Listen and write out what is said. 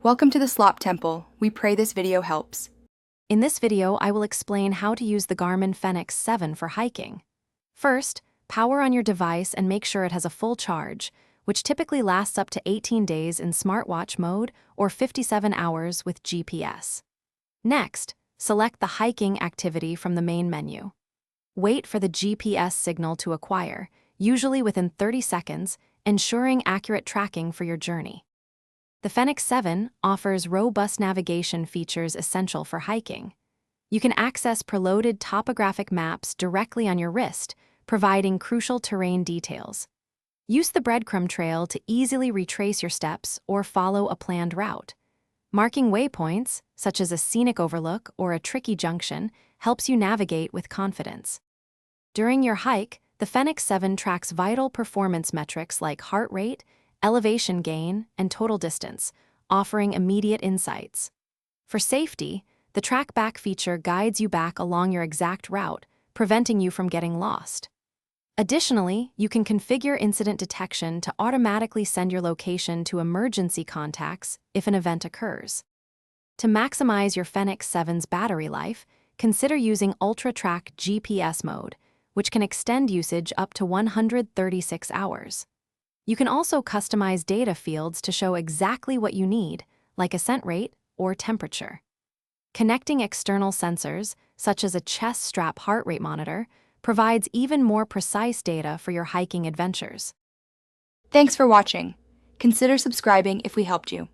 Welcome to the Slop Temple. We pray this video helps. In this video, I will explain how to use the Garmin Fenix 7 for hiking. First, power on your device and make sure it has a full charge, which typically lasts up to 18 days in smartwatch mode or 57 hours with GPS. Next, select the hiking activity from the main menu. Wait for the GPS signal to acquire, usually within 30 seconds, ensuring accurate tracking for your journey. The Fenix 7 offers robust navigation features essential for hiking. You can access preloaded topographic maps directly on your wrist, providing crucial terrain details. Use the breadcrumb trail to easily retrace your steps or follow a planned route. Marking waypoints, such as a scenic overlook or a tricky junction, helps you navigate with confidence. During your hike, the Fenix 7 tracks vital performance metrics like heart rate, elevation gain, and total distance, offering immediate insights. For safety, the Track Back feature guides you back along your exact route, preventing you from getting lost. Additionally, you can configure incident detection to automatically send your location to emergency contacts if an event occurs. To maximize your Fenix 7's battery life, consider using Ultra Track GPS mode, which can extend usage up to 136 hours. You can also customize data fields to show exactly what you need, like ascent rate or temperature. Connecting external sensors, such as a chest strap heart rate monitor, provides even more precise data for your hiking adventures. Thanks for watching. Consider subscribing if we helped you.